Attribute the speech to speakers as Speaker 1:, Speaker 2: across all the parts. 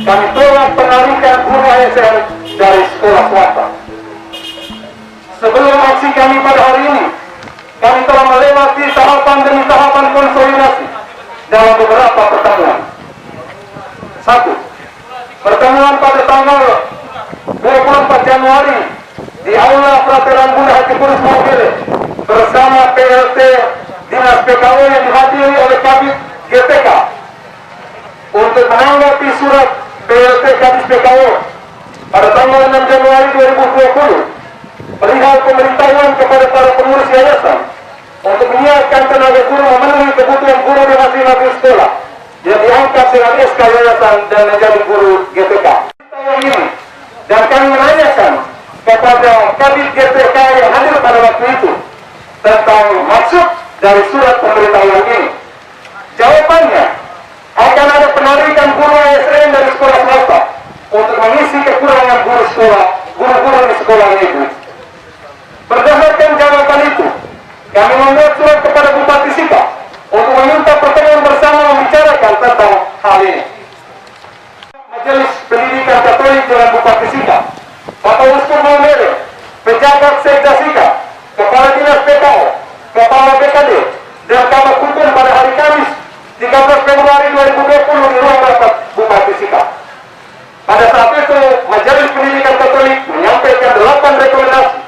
Speaker 1: kami tolak penarikan guru ASN dari sekolah swasta. Sebelum aksi kami pada hari ini, kami telah melewati tahapan demi tahapan konsolidasi dalam beberapa pertemuan. 1. Pertemuan pada tanggal 24 Januari di Aula Frateran Bunda Hati Kurus Mobile bersama PLT Dinas PKO yang dihadiri oleh Kabid GTK untuk menanggapi surat PLT Kadis PKO pada tanggal 6 Januari 2020 perihal pemberitahuan kepada para pengurus yayasan untuk menyiapkan tenaga guru memenuhi kebutuhan guru di masing-masing sekolah yang diangkat dengan SK yayasan dan menjadi guru GTK. Dan kami menanyakan kepada Kabid GTK yang hadir pada waktu itu tentang maksud dari surat pemberitahuan ini. Jawabannya, akan ada penarikan guru ASN dari sekolah swasta untuk mengisi kekurangan guru-guru di sekolah negeri. Berdasarkan jawaban itu, kami membuat surat kepada Bupati Sika untuk meminta pertemuan bersama membicarakan tentang hal ini. Majelis Pendidikan Katolik dengan Bupati Sika, Bapak Uskup Maumere, pejabat Sekda Sika, Kepala Dinas PKO, Kepala BKD, dan Kabak Hukum pada hari Kamis 13 Februari 2020 di ruang rapat Bupati Sika. Pada saat itu, Majelis Pendidikan Katolik menyampaikan 8 rekomendasi.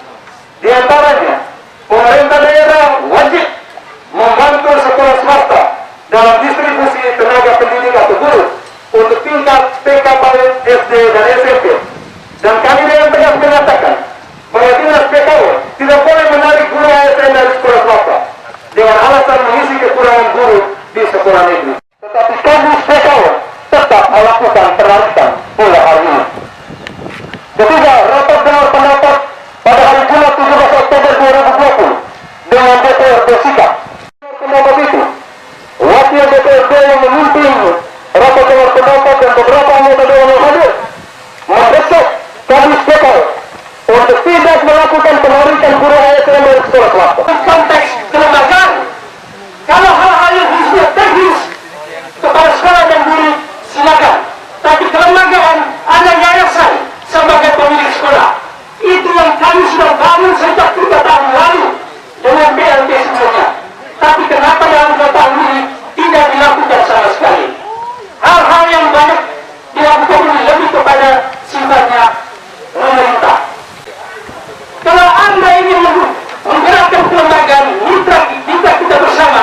Speaker 1: Di antaranya, pemerintah daerah wajib membantu sekolah swasta dalam distribusi tenaga pendidik atau guru untuk tingkat TK, PAUD, SD, dan SMP. Dan kami dengan tegas mengatakan bahwa Dinas PKO tidak boleh menarik guru ASN dari sekolah swasta dengan alasan mengisi kekurangan guru di sekolah negeri. Tetapi Kadis PKO tetap melakukan penarikan pada hari ini. Ketiga, rapat dengar pendapat pada hari Jumat 17 Oktober 2020 dengan DPRD Sika. Pendapat itu, Wakil DPRD yang memimpin rapat dengar pendapat dan beberapa anggota dewan yang hadir mendesak Kadis PKO untuk tidak melakukan penarikan guru ASN dari sekolah swasta. Konteks kelembagaan, kalau hal-hal yang bersifat teknis kepada sekolah dan guru silakan. Tapi kelembagaan ada yayasan sebagai pemilik sekolah. Itu yang kami sudah bangun sejak 3 tahun lalu dengan BLT sebelumnya. Tapi kenapa dalam 2 tahun ini tidak dilakukan sama sekali? Hal-hal yang banyak dilakukan ini lebih kepada sifatnya pemerintah. Kalau Anda ingin menggerakkan kelembagaan mitra kita bersama,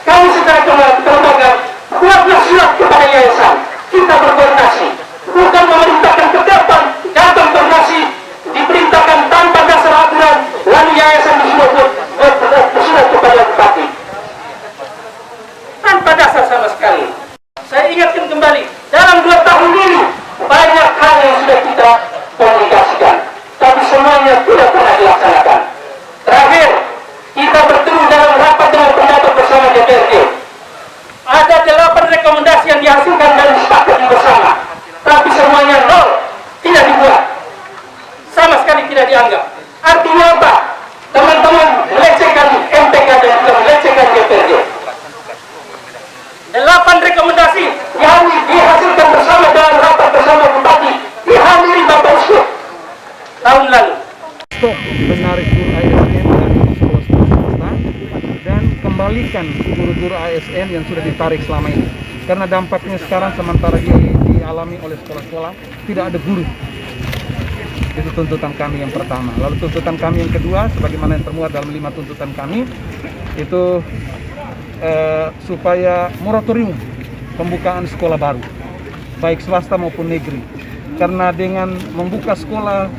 Speaker 1: kami secara kelembagaan buatlah surat kepada yayasan. Kita berkoordinasi, bukan memerintahkan ke depan, datang koordinasi, diperintahkan tanpa dasar aturan, lalu yayasan disuruh bersurat kepada bupati. Tanpa dasar sama sekali. Saya ingatkan kembali, dalam 2 tahun ini banyak hal yang sudah kita komunikasikan, tapi semuanya tidak pernah dilaksanakan. Terakhir, kita bertemu dalam rapat dengan pendapat bersama DPRD. Ada 8 rekomendasi yang dihasilkan dan disepakati bersama, tapi semuanya nol, tidak dibuat, sama sekali tidak dianggap. Artinya apa? Teman-teman melecehkan MPK dan juga melecehkan DPRD. 8 rekomendasi yang dihasilkan bersama dalam rapat bersama Bupati dihadiri Bapak Uskup tahun lalu.
Speaker 2: Stop menarik guru ASN dari sekolah swasta dan kembalikan guru-guru ASN yang sudah ditarik selama ini. Karena dampaknya sekarang sementara dialami oleh sekolah-sekolah tidak ada guru. Itu tuntutan kami yang pertama. Lalu tuntutan kami yang kedua, sebagaimana yang termuat dalam 5 tuntutan kami, itu supaya moratorium pembukaan sekolah baru, baik swasta maupun negeri. Karena dengan membuka sekolah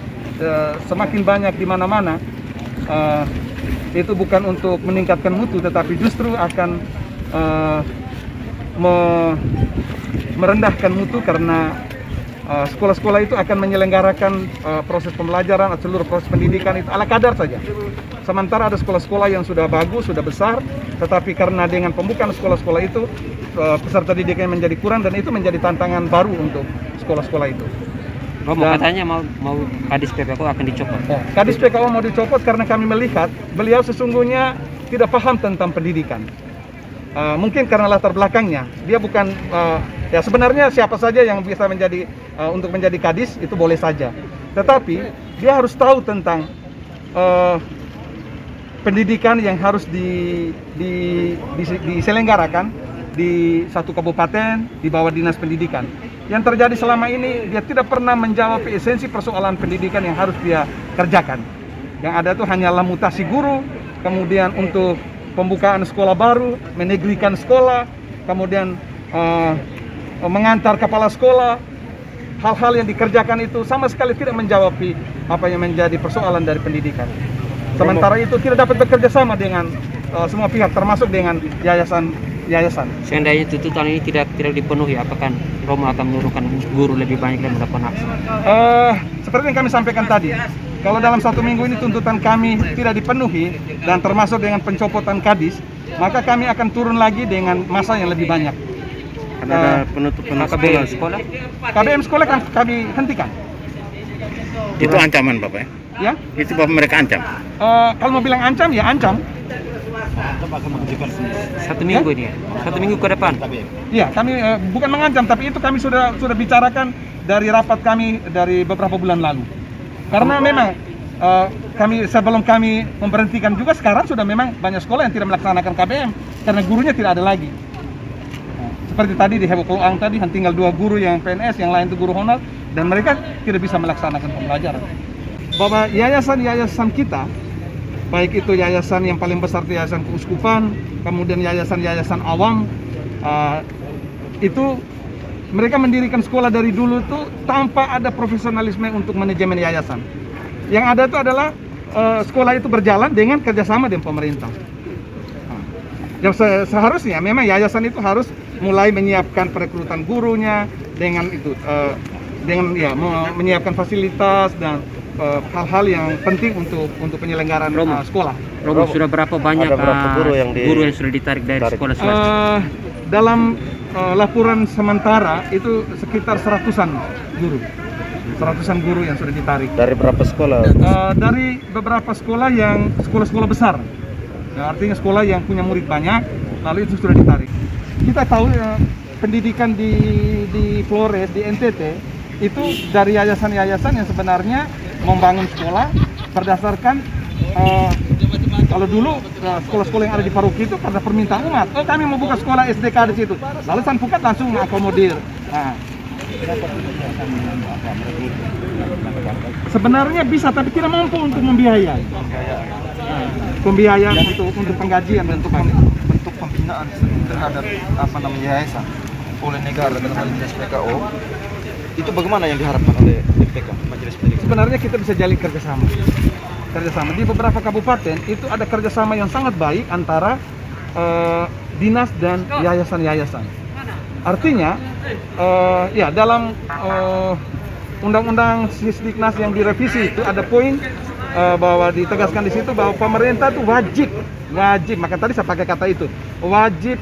Speaker 2: semakin banyak di mana-mana, itu bukan untuk meningkatkan mutu, tetapi justru akan merendahkan mutu karena sekolah-sekolah itu akan menyelenggarakan proses pembelajaran atau seluruh proses pendidikan itu ala kadar saja. Sementara ada sekolah-sekolah yang sudah bagus, sudah besar, tetapi karena dengan pembukaan sekolah-sekolah itu peserta didiknya menjadi kurang dan itu menjadi tantangan baru untuk sekolah-sekolah itu.
Speaker 3: Katanya mau Kadis PKO akan dicopot.
Speaker 2: Kadis PKO mau dicopot karena kami melihat beliau sesungguhnya tidak paham tentang pendidikan. Mungkin karena latar belakangnya, dia bukan Ya sebenarnya siapa saja yang bisa menjadi untuk menjadi kadis itu boleh saja. Tetapi dia harus tahu tentang pendidikan yang harus diselenggarakan di satu kabupaten di bawah dinas pendidikan. Yang terjadi selama ini dia tidak pernah menjawab esensi persoalan pendidikan yang harus dia kerjakan. Yang ada itu hanyalah mutasi guru, kemudian untuk pembukaan sekolah baru, menegrikan sekolah, kemudian mengantar kepala sekolah. Hal-hal yang dikerjakan itu sama sekali tidak menjawab apa yang menjadi persoalan dari pendidikan. Sementara itu tidak dapat bekerja sama dengan semua pihak, termasuk dengan yayasan.
Speaker 3: Seandainya tuntutan ini tidak dipenuhi, apakah Romo akan menurunkan guru lebih banyak dan melakukan aksi?
Speaker 2: Seperti yang kami sampaikan tadi, kalau dalam 1 minggu ini tuntutan kami tidak dipenuhi dan termasuk dengan pencopotan kadis, maka kami akan turun lagi dengan masa yang lebih banyak.
Speaker 4: Karena ada penutupan
Speaker 3: sekolah?
Speaker 2: KBM sekolah kan kami hentikan.
Speaker 4: Itu ancaman Bapak ya?
Speaker 2: Ya,
Speaker 4: Itu Bapak mereka ancam?
Speaker 2: kalau mau bilang ancam, ya ancam.
Speaker 3: 1 minggu ini ya? 1 minggu ke depan?
Speaker 2: Iya, kami bukan mengancam, tapi itu kami sudah bicarakan dari rapat kami dari beberapa bulan lalu. Karena memang sebelum kami memberhentikan juga sekarang sudah memang banyak sekolah yang tidak melaksanakan KBM karena gurunya tidak ada lagi. Seperti tadi di Hebo Kloang tadi tinggal 2 guru yang PNS, yang lain itu guru honor, dan mereka tidak bisa melaksanakan pembelajaran. Bahwa yayasan-yayasan kita, baik itu yayasan yang paling besar itu yayasan keuskupan, kemudian yayasan-yayasan awam, itu mereka mendirikan sekolah dari dulu tuh tanpa ada profesionalisme untuk manajemen yayasan. Yang ada itu adalah sekolah itu berjalan dengan kerjasama dengan pemerintah. Yang seharusnya memang yayasan itu harus mulai menyiapkan perekrutan gurunya dengan itu, menyiapkan fasilitas dan hal-hal yang penting untuk penyelenggaraan sekolah.
Speaker 3: Romo, sudah berapa banyak
Speaker 4: guru yang
Speaker 3: sudah ditarik dari sekolah swasta?
Speaker 2: Dalam laporan sementara itu sekitar 100-an guru. 100-an guru yang sudah ditarik.
Speaker 4: Dari berapa sekolah?
Speaker 2: Dari beberapa sekolah yang sekolah-sekolah besar. Ya, artinya sekolah yang punya murid banyak, lalu itu sudah ditarik. Kita tahu pendidikan di Flores, di NTT, itu dari yayasan-yayasan yang sebenarnya membangun sekolah berdasarkan kalau dulu sekolah-sekolah yang ada di paroki itu karena permintaan umat, kami mau buka sekolah SDK di situ, lalu San Pukat langsung mengakomodir. Sebenarnya bisa, tapi tidak mampu untuk membiayai. Pembiayaan untuk penggajian dan
Speaker 5: bentuk pembinaan terhadap yayasan oleh negara dalam hal ini SPKO, itu bagaimana yang diharapkan oleh MPK, Majelis Pendidikan?
Speaker 2: Sebenarnya kita bisa jalin kerjasama di beberapa kabupaten itu ada kerjasama yang sangat baik antara dinas dan yayasan-yayasan. Artinya dalam undang-undang Sisdiknas yang direvisi itu ada poin bahwa ditegaskan di situ bahwa pemerintah itu wajib, maka tadi saya pakai kata itu, wajib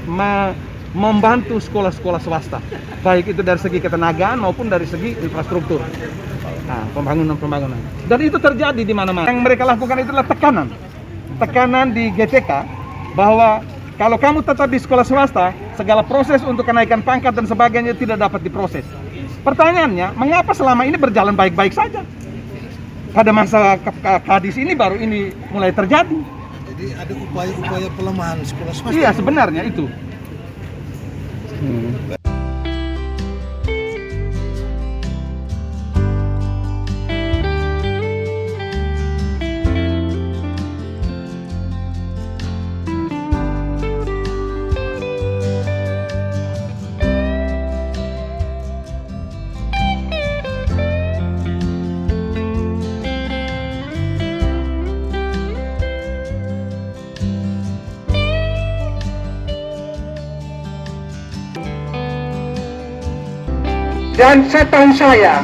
Speaker 2: membantu sekolah-sekolah swasta, baik itu dari segi ketenagaan maupun dari segi infrastruktur, pembangunan. Dan itu terjadi di mana-mana. Yang mereka lakukan itu adalah tekanan di GTK bahwa kalau kamu tetap di sekolah swasta, segala proses untuk kenaikan pangkat dan sebagainya tidak dapat diproses. Pertanyaannya, mengapa selama ini berjalan baik-baik saja? Pada masa kadis ini baru ini mulai terjadi.
Speaker 5: Jadi ada upaya-upaya pelemahan sekolah swasta.
Speaker 2: Iya, sebenarnya itu.
Speaker 1: Dan setahu saya,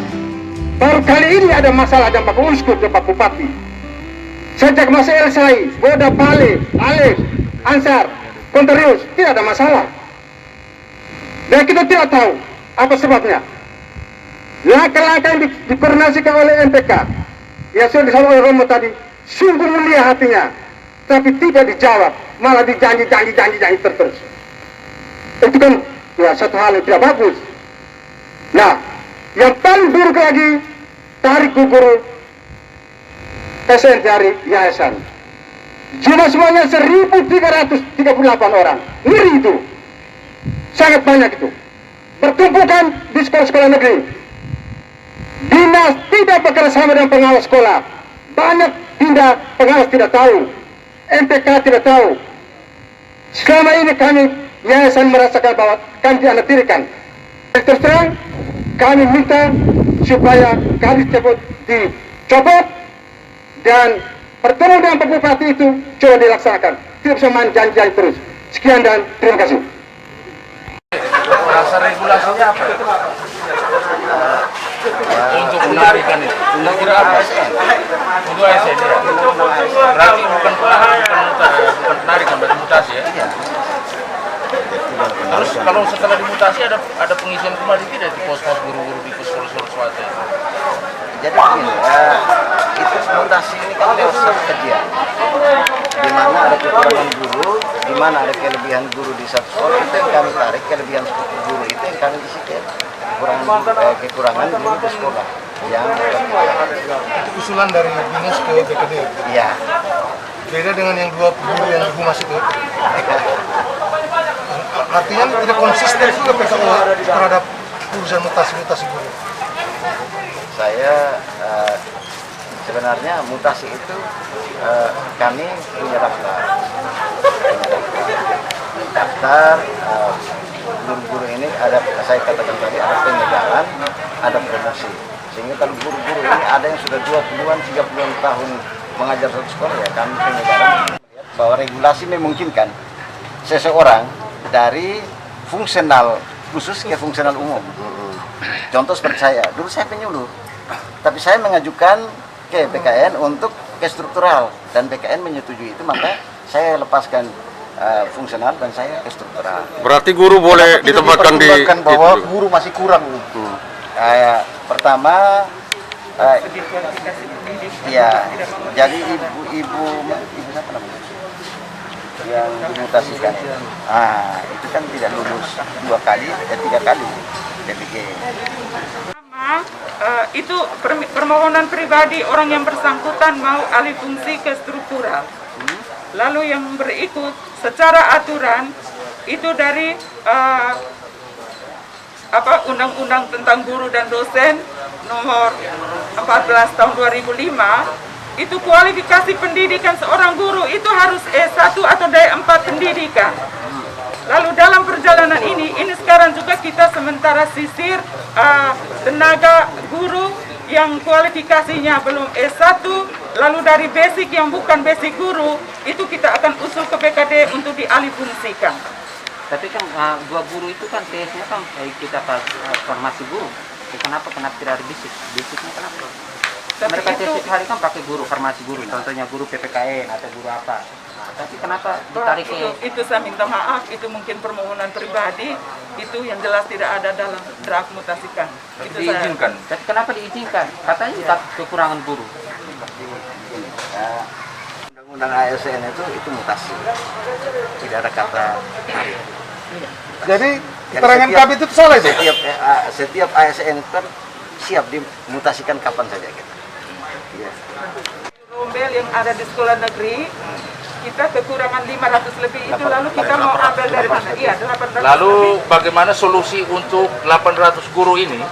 Speaker 1: baru kali ini ada masalah dengan Pak Uskup dan Pak Bupati. Sejak masa Elsai, Boda, Pale, Alif, Ansar, Konterius, tidak ada masalah. Dan kita tidak tahu apa sebabnya. Langkah-langkah yang dikoordinasikan oleh MPK, yang sudah disampaikan oleh Romo tadi, sungguh mulia hatinya, tapi tidak dijawab, malah dijanji terus. Itu kan ya satu hal yang tidak bagus. Nah, yang paling buruk lagi, tarik guru PSN dari yayasan. Jumlah semuanya 1.338 orang. Ngeri itu. Sangat banyak itu. Bertumpukan di sekolah-sekolah negeri. Dinas tidak bekerjasama dengan pengawas sekolah. Banyak pengawas tidak tahu. MPK tidak tahu. Selama ini kami yayasan merasakan bahwa kami dianatirikan. Terus terang, kami minta supaya kami tersebut dicopot dan bertemu dengan Pak Bupati itu coba dilaksanakan. Tidak bisa main janji-janji terus. Sekian dan terima kasih.
Speaker 6: Dasar regulasinya apa? Untuk penarikan itu. Untuk apa? Untuk ASN ya. Berarti bukan penarikan, berarti mutasi ya. Terus kalau setelah dimutasi ada pengisian kembali tidak di pos-pos guru-guru di pos-pos swasta?
Speaker 5: Jadi begini, itu mutasi ini kan lewat satu kajian, di mana ada kekurangan guru, di mana ada kelebihan guru di satu sekolah, itu yang kami tarik, kelebihan guru itu yang kami disingkir, kekurangan guru di sekolah. Yang
Speaker 6: Itu usulan dari Binus ke BKD?
Speaker 5: Iya.
Speaker 6: Beda dengan yang dua guru yang di humas itu? Artinya tidak konsisten juga PKO terhadap urusan mutasi guru?
Speaker 5: Saya sebenarnya mutasi itu kami punya daftar guru-guru ini ada, saya katakan tadi, ada penyegaran, ada promosi. Sehingga kalau guru-guru ini ada yang sudah 20-an, 30-an tahun mengajar satu sekolah, ya kami penyegaran bahwa regulasi memungkinkan seseorang dari fungsional khusus ke fungsional umum. Contoh seperti saya, dulu saya penyuluh, tapi saya mengajukan ke BKN untuk ke struktural, dan BKN menyetujui itu, maka saya lepaskan fungsional dan saya ke struktural.
Speaker 7: Berarti guru boleh ditempatkan di
Speaker 5: bahwa guru masih kurang. Pertama, ya, jadi ibu siapa namanya yang dimutasikan, itu kan tidak lulus 2 kali, 3 kali DPG.
Speaker 8: Itu permohonan pribadi orang yang bersangkutan mau alih fungsi ke struktural. Lalu yang berikut secara aturan itu dari Undang-Undang tentang Guru dan Dosen nomor 14 tahun 2005, itu kualifikasi pendidikan seorang guru itu harus S1 atau D4 pendidikan. Lalu dalam perjalanan ini sekarang juga kita sementara sisir tenaga guru yang kualifikasinya belum S1, lalu dari basic yang bukan basic guru, itu kita akan usul ke BKD untuk dialihfungsikan.
Speaker 3: Tapi kan dua guru itu kan TS-nya kan kita formasi guru. Kenapa tidak ada basicnya kenapa?
Speaker 8: Tapi
Speaker 3: mereka
Speaker 8: itu,
Speaker 3: setiap hari kan pakai guru, farmasi guru, contohnya guru PPKN atau guru apa. Tapi kenapa ditarik
Speaker 8: itu saya minta maaf, itu mungkin permohonan pribadi, itu yang jelas tidak ada dalam draft mutasikan. Itu
Speaker 3: diizinkan. Tapi kenapa diizinkan? Katanya kita kekurangan guru.
Speaker 5: Undang-undang ASN itu mutasi, tidak ada kata tarik.
Speaker 6: Jadi keterangan KB itu salah itu?
Speaker 5: Setiap ASN itu kan siap dimutasikan kapan saja kita. Ya.
Speaker 8: Rombel yang ada di sekolah negeri, kita kekurangan 500 lebih itu, lalu kita mau ambil dari mana? Iya, 800.
Speaker 6: Lalu bagaimana solusi untuk 800 guru ini?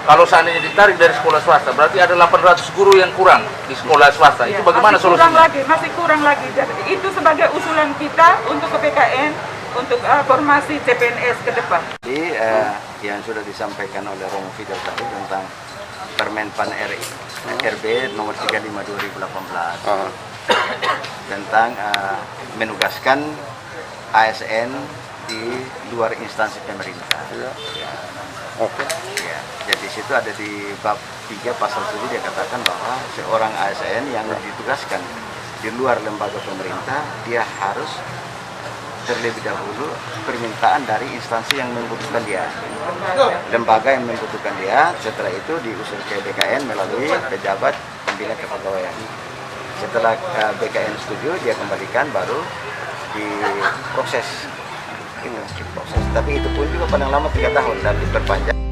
Speaker 6: Kalau seandainya ditarik dari sekolah swasta, berarti ada 800 guru yang kurang di sekolah swasta. Itu bagaimana solusinya?
Speaker 8: Masih kurang lagi. Jadi, itu sebagai usulan kita untuk ke BKN, untuk formasi CPNS ke depan.
Speaker 5: Jadi yang sudah disampaikan oleh Romo Fidel tadi tentang Permenpan RB nomor 35 2018 tentang menugaskan ASN di luar instansi pemerintah. Ya, jadi situ ada di bab 3 pasal 7 dia katakan bahwa seorang ASN yang ditugaskan di luar lembaga pemerintah, dia harus terlebih dahulu permintaan dari instansi yang membutuhkan dia, lembaga yang membutuhkan dia. Setelah itu diusul ke BKN melalui pejabat pembina kepegawaian. Setelah BKN setuju, dia kembalikan, baru diproses Itu proses. Tapi itu pun juga paling lama 3 tahun dan diperpanjang.